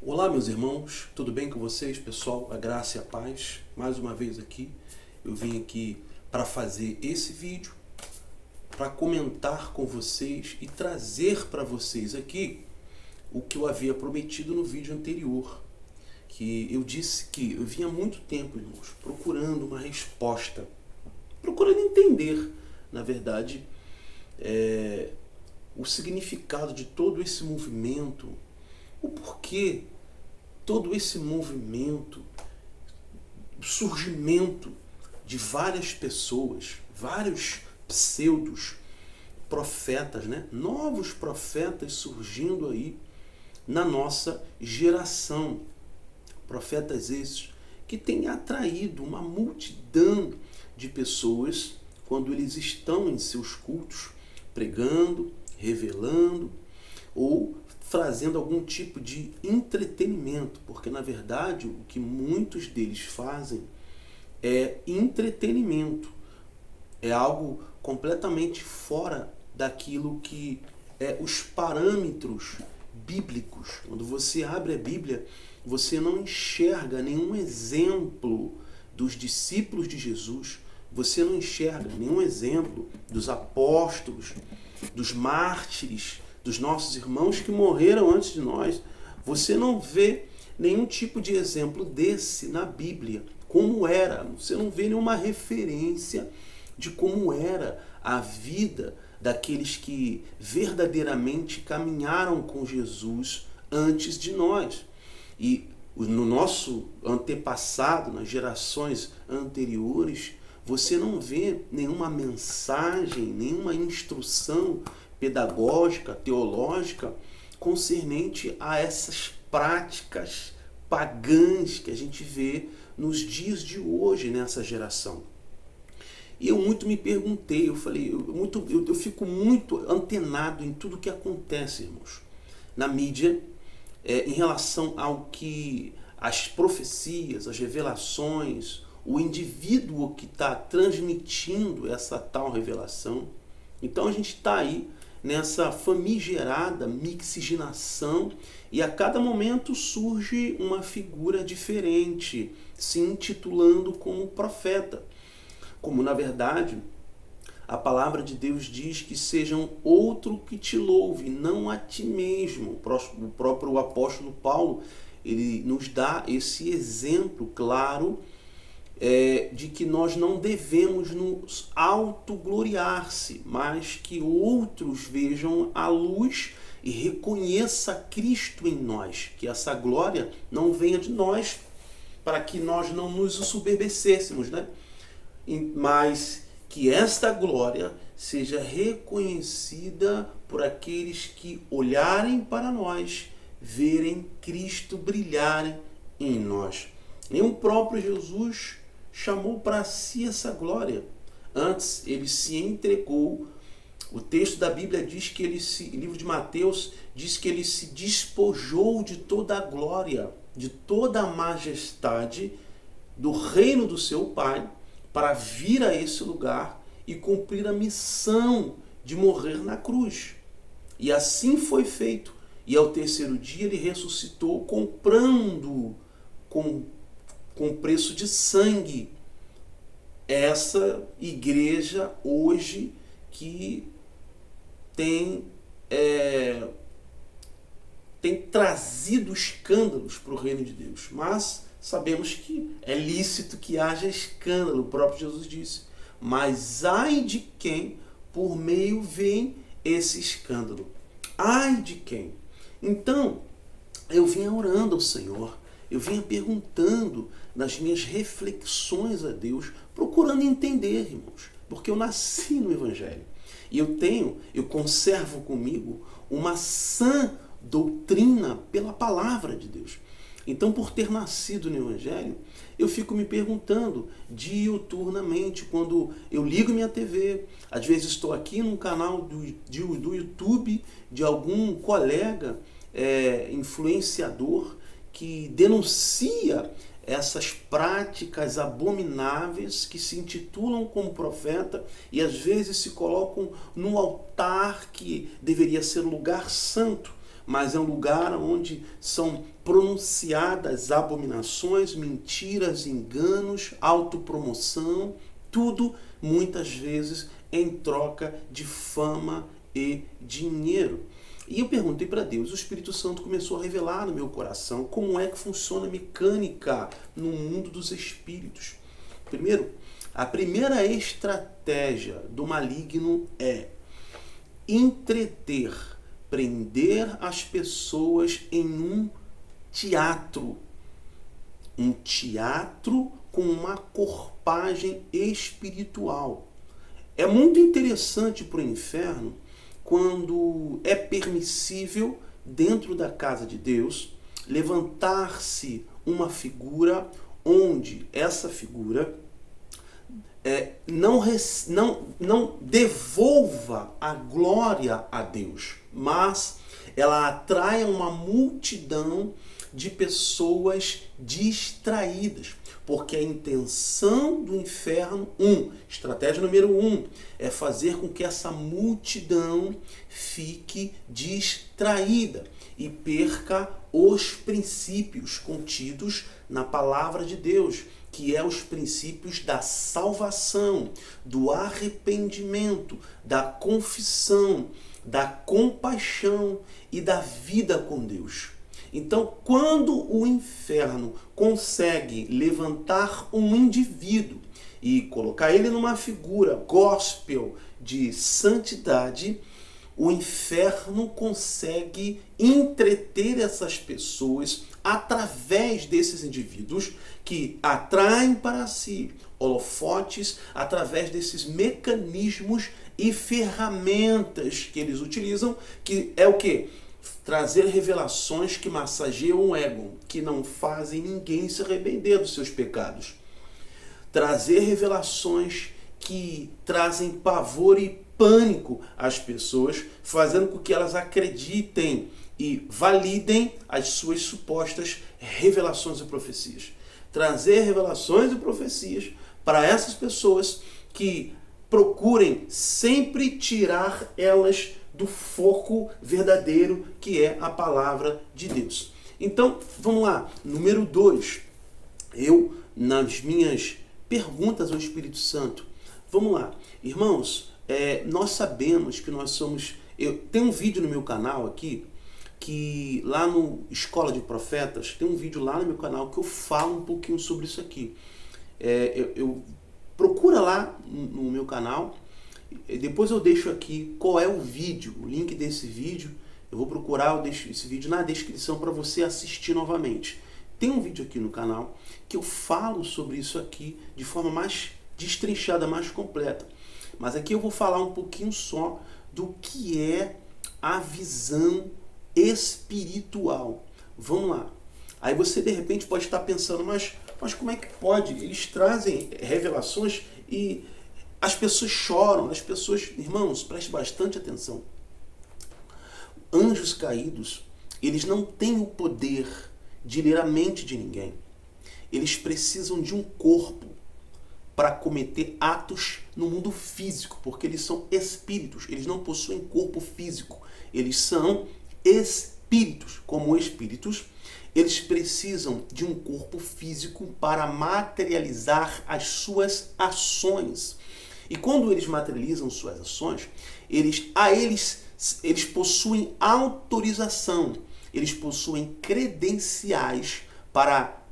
Olá, meus irmãos, tudo bem com vocês, pessoal? A graça e a paz. Mais uma vez aqui, eu vim aqui para fazer esse vídeo, para comentar com vocês e trazer para vocês aqui o que eu havia prometido no vídeo anterior. Que eu disse que eu vinha há muito tempo, irmãos, procurando uma resposta, procurando entender, na verdade, o significado de todo esse movimento, o porquê todo esse movimento, o surgimento de várias pessoas, vários pseudos profetas, né? Novos profetas surgindo aí na nossa geração. Profetas esses que têm atraído uma multidão de pessoas quando eles estão em seus cultos, pregando, revelando ou trazendo algum tipo de entretenimento, porque na verdade o que muitos deles fazem é entretenimento, é algo completamente fora daquilo que é os parâmetros bíblicos. Quando você abre a Bíblia, você não enxerga nenhum exemplo dos discípulos de Jesus, você não enxerga nenhum exemplo dos apóstolos, dos mártires, dos nossos irmãos que morreram antes de nós. Você não vê nenhum tipo de exemplo desse na Bíblia, como era. Você não vê nenhuma referência de como era a vida daqueles que verdadeiramente caminharam com Jesus antes de nós. E no nosso antepassado, nas gerações anteriores, você não vê nenhuma mensagem, nenhuma instrução pedagógica, teológica, concernente a essas práticas pagãs que a gente vê nos dias de hoje nessa geração. E eu muito me perguntei, eu fico muito antenado em tudo que acontece, irmãos, na mídia, em relação ao que as profecias, as revelações, o indivíduo que está transmitindo essa tal revelação. Então a gente está aí nessa famigerada mixigenação e a cada momento surge uma figura diferente, se intitulando como profeta. Como na verdade a palavra de Deus diz que sejam outro que te louve, não a ti mesmo. O próprio apóstolo Paulo, ele nos dá esse exemplo claro de que nós não devemos nos autogloriar-se, mas que outros vejam a luz e reconheça Cristo em nós, que essa glória não venha de nós, para que nós não nos soberbecêssemos, né? Mas que esta glória seja reconhecida por aqueles que olharem para nós, verem Cristo brilhar em nós. E o próprio Jesus chamou para si essa glória. Antes, ele se entregou. O texto da Bíblia diz que o livro de Mateus diz que ele se despojou de toda a glória, de toda a majestade do reino do seu Pai, para vir a esse lugar e cumprir a missão de morrer na cruz. E assim foi feito. E ao terceiro dia ele ressuscitou, comprando com preço de sangue essa igreja hoje que tem trazido escândalos para o reino de Deus. Mas sabemos que é lícito que haja escândalo, o próprio Jesus disse. Mas ai de quem por meio vem esse escândalo. Ai de quem? Então, eu vinha orando ao Senhor, eu vinha perguntando nas minhas reflexões a Deus, procurando entender, irmãos, porque eu nasci no Evangelho. E eu conservo comigo uma sã doutrina pela palavra de Deus. Então, por ter nascido no Evangelho, eu fico me perguntando diuturnamente, quando eu ligo minha TV, às vezes estou aqui num canal do YouTube de algum colega influenciador que denuncia essas práticas abomináveis que se intitulam como profeta e às vezes se colocam no altar que deveria ser lugar santo, mas é um lugar onde são pronunciadas abominações, mentiras, enganos, autopromoção, tudo muitas vezes em troca de fama e dinheiro. E eu perguntei para Deus, o Espírito Santo começou a revelar no meu coração como é que funciona a mecânica no mundo dos espíritos. Primeiro, a primeira estratégia do maligno é entreter, prender as pessoas em um teatro. Um teatro com uma corpagem espiritual. É muito interessante para o inferno quando é permissível, dentro da casa de Deus, levantar-se uma figura onde essa figura não devolva a glória a Deus, mas ela atrai uma multidão de pessoas distraídas. Porque a intenção do inferno, estratégia número 1, é fazer com que essa multidão fique distraída e perca os princípios contidos na palavra de Deus, que é os princípios da salvação, do arrependimento, da confissão, da compaixão e da vida com Deus. Então, quando o inferno consegue levantar um indivíduo e colocar ele numa figura gospel de santidade, o inferno consegue entreter essas pessoas através desses indivíduos que atraem para si holofotes através desses mecanismos e ferramentas que eles utilizam, que é o quê? Trazer revelações que massageiam o ego, que não fazem ninguém se arrepender dos seus pecados. Trazer revelações que trazem pavor e pânico às pessoas, fazendo com que elas acreditem e validem as suas supostas revelações e profecias. Trazer revelações e profecias para essas pessoas que procurem sempre tirar elas do foco verdadeiro, que é a palavra de Deus. Então, vamos lá. Número 2. Eu, nas minhas perguntas ao Espírito Santo, vamos lá. Irmãos, nós sabemos que nós somos... Tem um vídeo no meu canal aqui, que lá no Escola de Profetas, tem um vídeo lá no meu canal que eu falo um pouquinho sobre isso aqui. Procura lá no meu canal. Depois eu deixo aqui qual é o vídeo, o link desse vídeo. Eu vou procurar, eu deixo esse vídeo na descrição para você assistir novamente. Tem um vídeo aqui no canal que eu falo sobre isso aqui de forma mais destrinchada, mais completa. Mas aqui eu vou falar um pouquinho só do que é a visão espiritual. Vamos lá. Aí você de repente pode estar pensando, mas como é que pode? Eles trazem revelações e as pessoas choram, as pessoas... Irmãos, preste bastante atenção. Anjos caídos, eles não têm o poder de ler a mente de ninguém. Eles precisam de um corpo para cometer atos no mundo físico, porque eles são espíritos, eles não possuem corpo físico. Eles são espíritos. Como espíritos, eles precisam de um corpo físico para materializar as suas ações. E quando eles materializam suas ações, eles possuem autorização, eles possuem credenciais para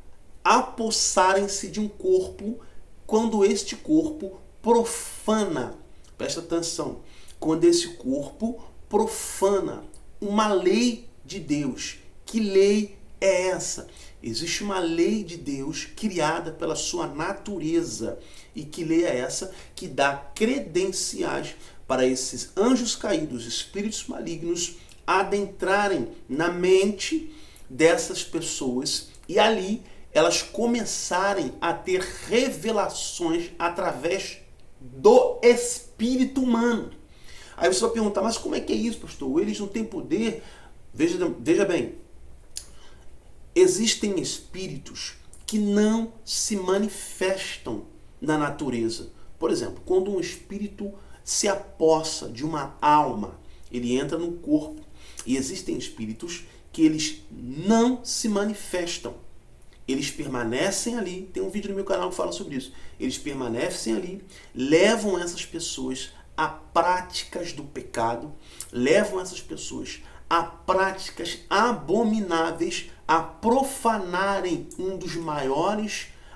apossarem-se de um corpo quando este corpo profana. Presta atenção. Quando esse corpo profana uma lei de Deus. Que lei é essa? Existe uma lei de Deus criada pela sua natureza. E que lei é essa? Que dá credenciais para esses anjos caídos, espíritos malignos, adentrarem na mente dessas pessoas e ali elas começarem a ter revelações através do espírito humano. Aí você vai perguntar, mas como é que é isso, pastor? Eles não têm poder? Veja bem, existem espíritos que não se manifestam na natureza. Por exemplo, quando um espírito se apossa de uma alma, ele entra no corpo. E existem espíritos que eles não se manifestam. Eles permanecem ali. Tem um vídeo no meu canal que fala sobre isso. Eles permanecem ali, levam essas pessoas a práticas do pecado, levam essas pessoas a práticas abomináveis, a profanarem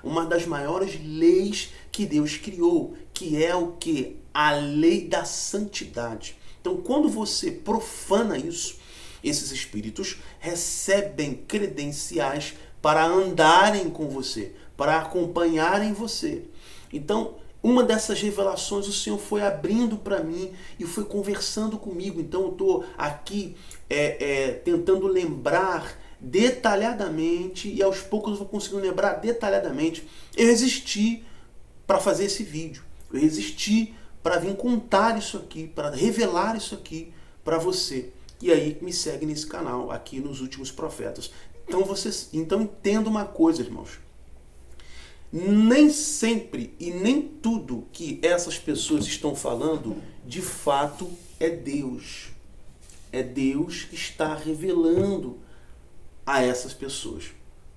uma das maiores leis que Deus criou, que é o que? A lei da santidade. Então, quando você profana isso, esses espíritos recebem credenciais para andarem com você, para acompanharem você. Então, uma dessas revelações o Senhor foi abrindo para mim e foi conversando comigo. Então, eu estou aqui tentando lembrar detalhadamente, e aos poucos eu vou conseguindo lembrar detalhadamente. Eu resisti para fazer esse vídeo. Eu resisti para vir contar isso aqui, para revelar isso aqui para você. E aí me segue nesse canal, aqui nos Últimos Profetas. Então entenda uma coisa, irmãos. Nem sempre e nem tudo que essas pessoas estão falando, de fato, é Deus. É Deus que está revelando a essas pessoas.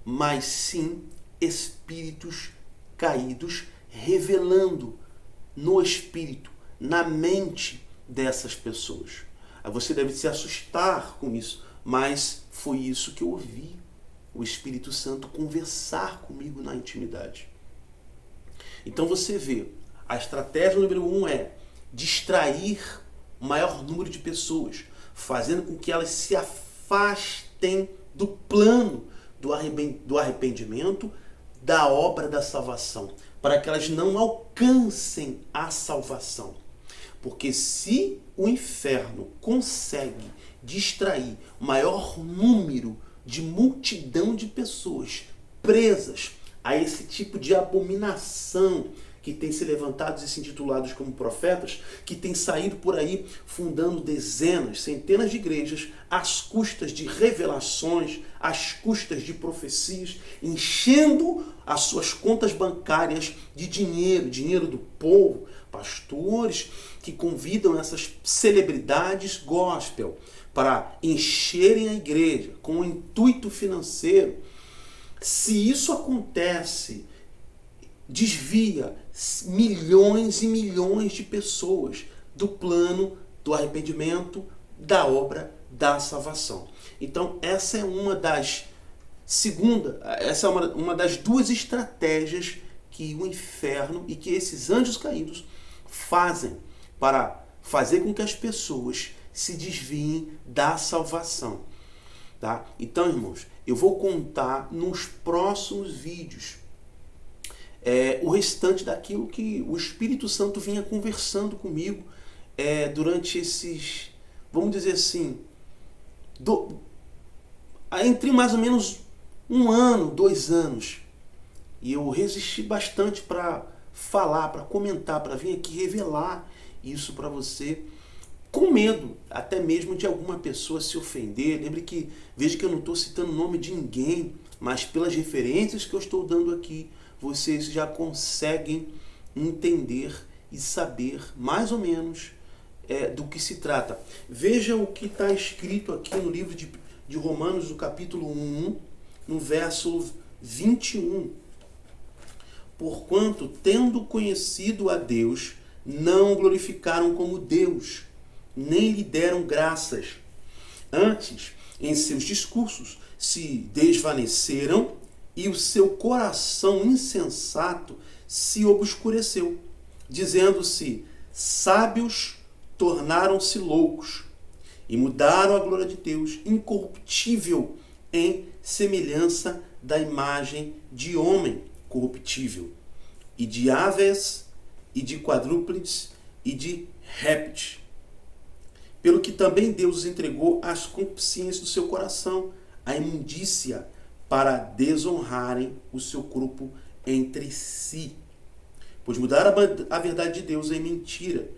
Mas sim, espíritos caídos revelando no espírito, na mente dessas pessoas. Você deve se assustar com isso, mas foi isso que eu ouvi. O Espírito Santo conversar comigo na intimidade. Então você vê, a estratégia número 1 é distrair o maior número de pessoas, fazendo com que elas se afastem do plano do arrependimento, da obra da salvação, para que elas não alcancem a salvação. Porque se o inferno consegue distrair o maior número de multidão de pessoas presas a esse tipo de abominação que tem se levantado e se intitulados como profetas, que tem saído por aí fundando dezenas, centenas de igrejas, às custas de revelações, às custas de profecias, enchendo as suas contas bancárias de dinheiro do povo, pastores que convidam essas celebridades gospel para encherem a igreja com o intuito financeiro. Se isso acontece, desvia milhões e milhões de pessoas do plano do arrependimento, da obra da salvação. Então, essa é uma das uma das duas estratégias que o inferno e que esses anjos caídos fazem para fazer com que as pessoas se desviem da salvação. Tá? Então, irmãos, eu vou contar nos próximos vídeos o restante daquilo que o Espírito Santo vinha conversando comigo durante esses, vamos dizer assim, entre mais ou menos 1 ano, 2 anos. E eu resisti bastante para falar, para comentar, para vir aqui revelar isso para você, com medo até mesmo de alguma pessoa se ofender. Veja que eu não estou citando o nome de ninguém, mas pelas referências que eu estou dando aqui, vocês já conseguem entender e saber mais ou menos do que se trata. Veja o que está escrito aqui no livro de Romanos, no capítulo 1, no verso 21. Porquanto, tendo conhecido a Deus, não o glorificaram como Deus, nem lhe deram graças. Antes, em seus discursos, se desvaneceram e o seu coração insensato se obscureceu. Dizendo-se sábios, tornaram-se loucos e mudaram a glória de Deus, incorruptível, em semelhança da imagem de homem corruptível, e de aves, e de quadrúpedes, e de répteis. Pelo que também Deus os entregou às concupiscências do seu coração, à imundícia, para desonrarem o seu corpo entre si. Pois mudaram a verdade de Deus em mentira,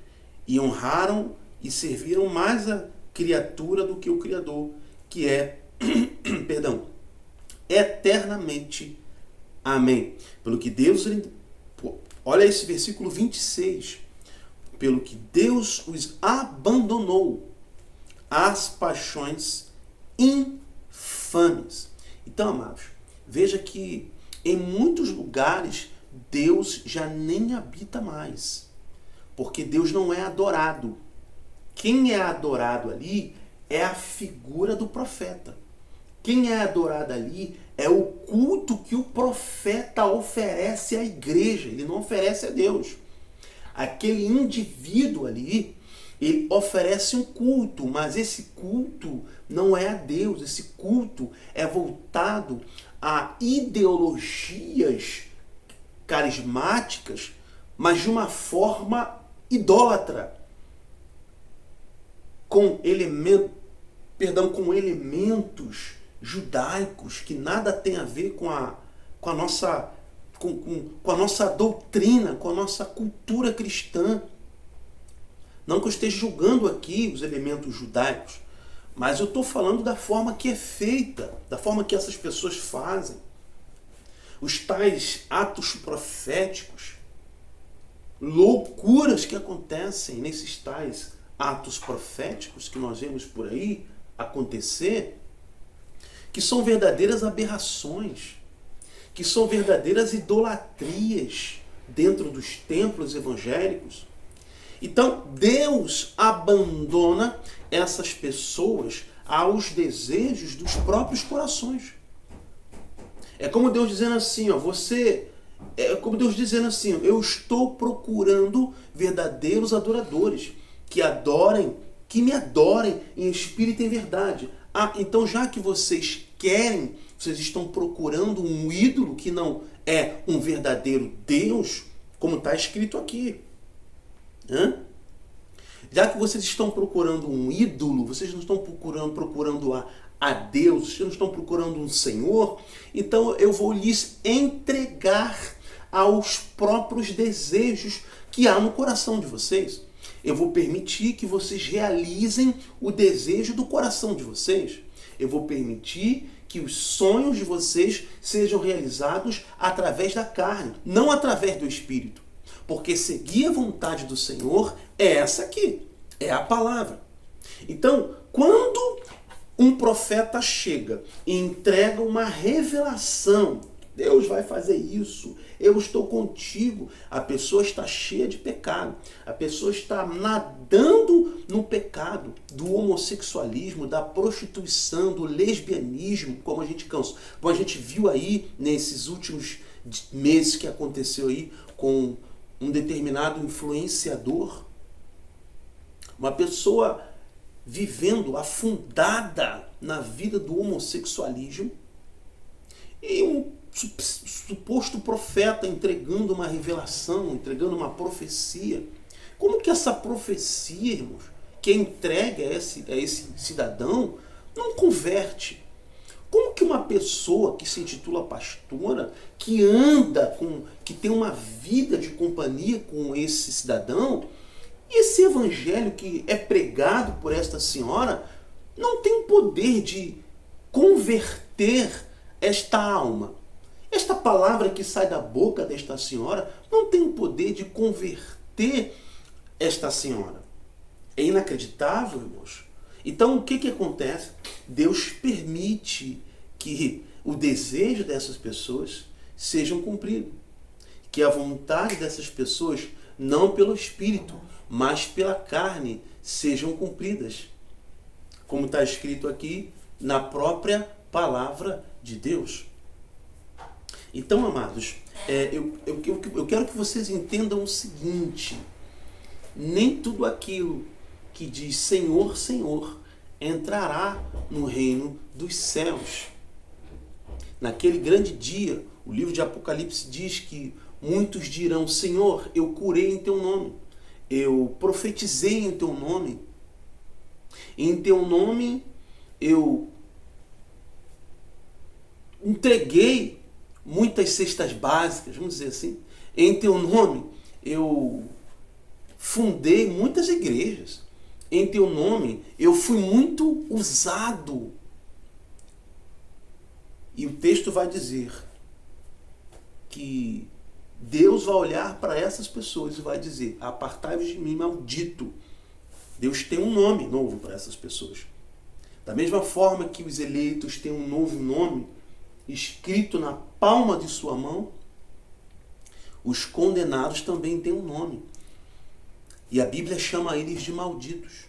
e honraram e serviram mais a criatura do que o Criador, que é, eternamente. Amém. Pelo que Deus... Olha esse versículo 26. Pelo que Deus os abandonou as paixões infames. Então, amados, veja que em muitos lugares Deus já nem habita mais, porque Deus não é adorado. Quem é adorado ali é a figura do profeta. Quem é adorado ali é o culto que o profeta oferece à igreja, ele não oferece a Deus. Aquele indivíduo ali, ele oferece um culto, mas esse culto não é a Deus, esse culto é voltado a ideologias carismáticas, mas de uma forma idólatra, com elementos judaicos que nada tem a ver com a nossa doutrina, com a nossa cultura cristã. Não que eu esteja julgando aqui os elementos judaicos, mas eu estou falando da forma que é feita, da forma que essas pessoas fazem. Os tais atos proféticos, loucuras que acontecem nesses tais atos proféticos que nós vemos por aí acontecer, que são verdadeiras aberrações, que são verdadeiras idolatrias dentro dos templos evangélicos. Então, Deus abandona essas pessoas aos desejos dos próprios corações. É como Deus dizendo assim, eu estou procurando verdadeiros adoradores, que me adorem em espírito e em verdade. Então já que vocês estão procurando um ídolo que não é um verdadeiro Deus, como está escrito aqui. Já que vocês estão procurando um ídolo, vocês não estão procurando a Deus, vocês não estão procurando um Senhor, então eu vou lhes entregar aos próprios desejos que há no coração de vocês. Eu vou permitir que vocês realizem o desejo do coração de vocês. Eu vou permitir que os sonhos de vocês sejam realizados através da carne, não através do Espírito. Porque seguir a vontade do Senhor é essa aqui, é a palavra. Então, quando um profeta chega e entrega uma revelação, Deus vai fazer isso, eu estou contigo, a pessoa está cheia de pecado, a pessoa está nadando no pecado do homossexualismo, da prostituição, do lesbianismo, como a gente viu aí nesses últimos meses que aconteceu aí com um determinado influenciador, uma pessoa vivendo afundada na vida do homossexualismo, e um suposto profeta entregando uma revelação, entregando uma profecia. Como que essa profecia, irmãos, que é entregue a esse cidadão, não converte? Como que uma pessoa que se intitula pastora, que tem uma vida de companhia com esse cidadão, e esse evangelho que é pregado por esta senhora, não tem o poder de converter esta alma? Esta palavra que sai da boca desta senhora não tem o poder de converter esta senhora. É inacreditável, irmãos. Então, o que acontece? Deus permite que o desejo dessas pessoas sejam cumprido. Que a vontade dessas pessoas, não pelo Espírito, mas pela carne, sejam cumpridas. Como está escrito aqui na própria palavra de Deus. Então, amados, eu quero que vocês entendam o seguinte: nem tudo aquilo que diz Senhor, Senhor entrará no reino dos céus. Naquele grande dia, o livro de Apocalipse diz que muitos dirão: Senhor, eu curei em teu nome, eu profetizei em teu nome, em teu nome eu entreguei muitas cestas básicas, vamos dizer assim. Em teu nome eu fundei muitas igrejas. Em teu nome eu fui muito usado. E o texto vai dizer que Deus vai olhar para essas pessoas e vai dizer: apartai-vos de mim, maldito, Deus tem um nome novo para essas pessoas. Da mesma forma que os eleitos têm um novo nome escrito na palma de sua mão, os condenados também têm um nome. E a Bíblia chama eles de malditos.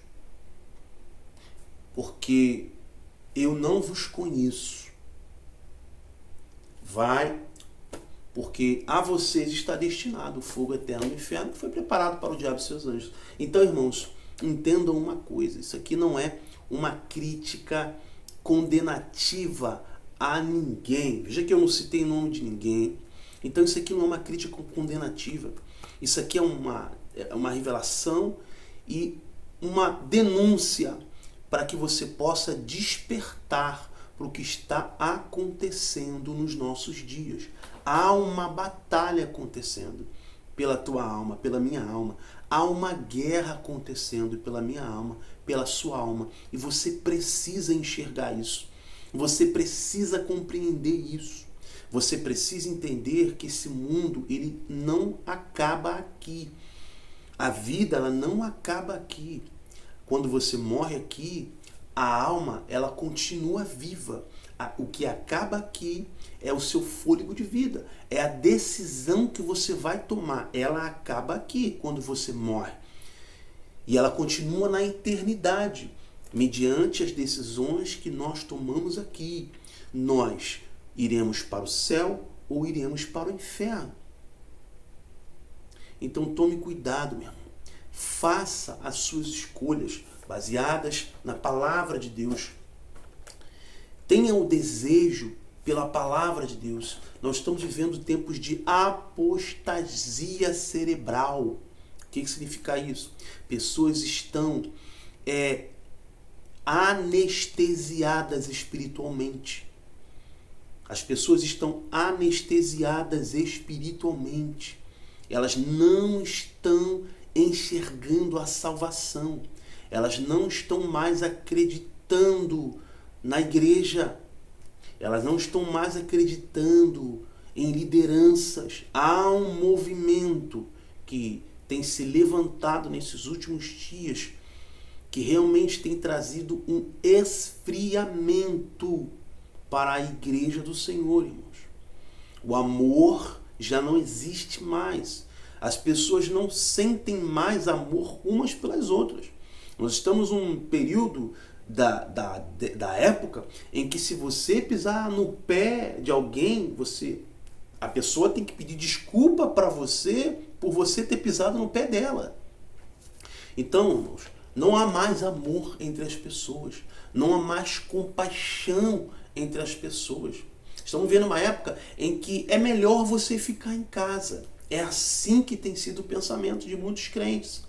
Porque eu não vos conheço. Vai, porque a vocês está destinado o fogo eterno do inferno, que foi preparado para o diabo e seus anjos. Então, irmãos, entendam uma coisa. Isso aqui não é uma crítica condenativa a ninguém. Veja que eu não citei o nome de ninguém. Então isso aqui não é uma crítica condenativa. Isso aqui é uma revelação e uma denúncia para que você possa despertar para o que está acontecendo nos nossos dias. Há uma batalha acontecendo pela tua alma, pela minha alma. Há uma guerra acontecendo pela minha alma, pela sua alma. E você precisa enxergar isso. Você precisa compreender isso. Você precisa entender que esse mundo, ele não acaba aqui. A vida, ela não acaba aqui. Quando você morre aqui, a alma, ela continua viva. O que acaba aqui é o seu fôlego de vida. É a decisão que você vai tomar. Ela acaba aqui, quando você morre. E ela continua na eternidade, mediante as decisões que nós tomamos aqui. Nós iremos para o céu ou iremos para o inferno. Então tome cuidado, meu irmão. Faça as suas escolhas baseadas na palavra de Deus. Tenha o desejo pela palavra de Deus. Nós estamos vivendo tempos de apostasia cerebral. O que significa isso? Pessoas estão anestesiadas espiritualmente. As pessoas estão anestesiadas espiritualmente. Elas não estão enxergando a salvação. Elas não estão mais acreditando na igreja. Elas não estão mais acreditando em lideranças. Há um movimento que tem se levantado nesses últimos dias que realmente tem trazido um esfriamento para a igreja do Senhor, irmãos. O amor já não existe mais. As pessoas não sentem mais amor umas pelas outras. Nós estamos num período da época em que, se você pisar no pé de alguém, a pessoa tem que pedir desculpa para você por você ter pisado no pé dela. Então, irmãos, não há mais amor entre as pessoas. Não há mais compaixão entre as pessoas. Estamos vendo uma época em que é melhor você ficar em casa. É assim que tem sido o pensamento de muitos crentes.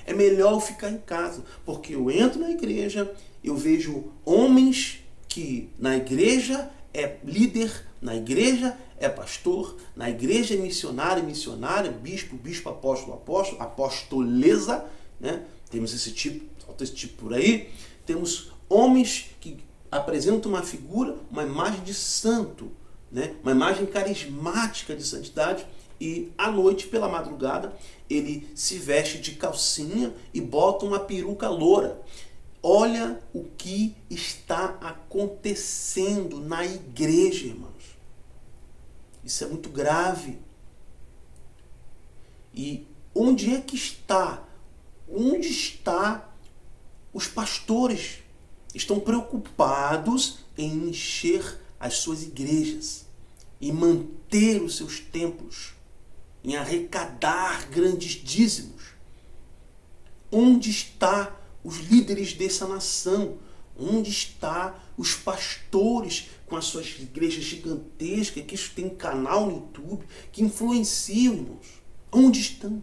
É melhor eu ficar em casa, porque eu entro na igreja, eu vejo homens que na igreja é líder, na igreja é pastor, na igreja é missionário, missionária, bispo, apóstolo, apostolesa, né? Temos esse tipo por aí. Temos homens que apresentam uma figura, uma imagem de santo, né? Uma imagem carismática de santidade, e à noite, pela madrugada, ele se veste de calcinha e bota uma peruca loura. Olha o que está acontecendo na igreja, irmãos. Isso é muito grave. E onde é que está? Onde está os pastores? Estão preocupados em encher as suas igrejas, em manter os seus templos, em arrecadar grandes dízimos. Onde está os líderes dessa nação? Onde está os pastores com as suas igrejas gigantescas, que isso tem um canal no YouTube, que influenciam, irmãos? Onde estão?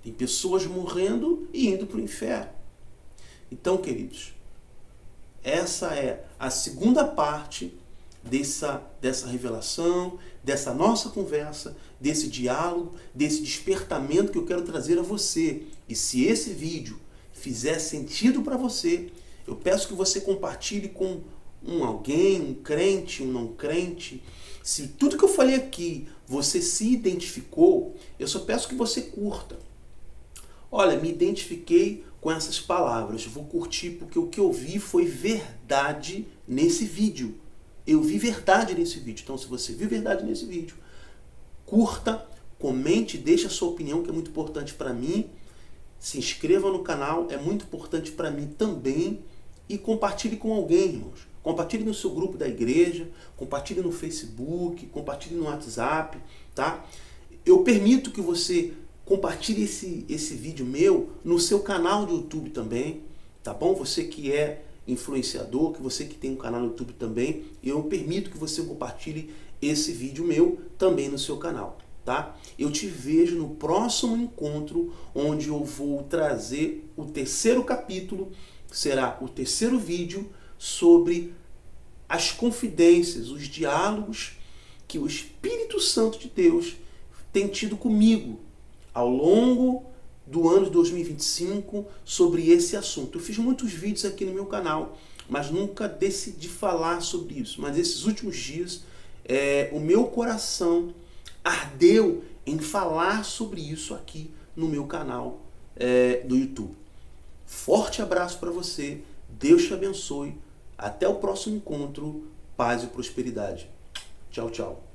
Tem pessoas morrendo e indo para o inferno. Então, queridos, essa é a segunda parte dessa revelação, dessa nossa conversa, desse diálogo, desse despertamento que eu quero trazer a você. E se esse vídeo fizer sentido para você, eu peço que você compartilhe com alguém, um crente, um não crente. Se tudo que eu falei aqui você se identificou, eu só peço que você curta. olha, me identifiquei com essas palavras, vou curtir porque o que eu vi foi verdade nesse vídeo. Eu vi verdade nesse vídeo. Então, se você viu verdade nesse vídeo, curta, comente, deixe a sua opinião, que é muito importante para mim. Se inscreva no canal, é muito importante para mim também. E compartilhe com alguém, irmãos. Compartilhe no seu grupo da igreja, compartilhe no Facebook, compartilhe no WhatsApp, tá? Eu permito que você compartilhe esse vídeo meu no seu canal do YouTube também, tá bom? Você que é influenciador, que você que tem um canal no YouTube também, eu permito que você compartilhe esse vídeo meu também no seu canal, tá? Eu te vejo no próximo encontro, onde eu vou trazer o terceiro capítulo, será o terceiro vídeo sobre as confidências, os diálogos que o Espírito Santo de Deus tem tido comigo ao longo do ano de 2025 sobre esse assunto. Eu fiz muitos vídeos aqui no meu canal, mas nunca decidi falar sobre isso. Mas esses últimos dias, o meu coração ardeu em falar sobre isso aqui no meu canal do YouTube. Forte abraço para você, Deus te abençoe, até o próximo encontro, paz e prosperidade. Tchau, tchau.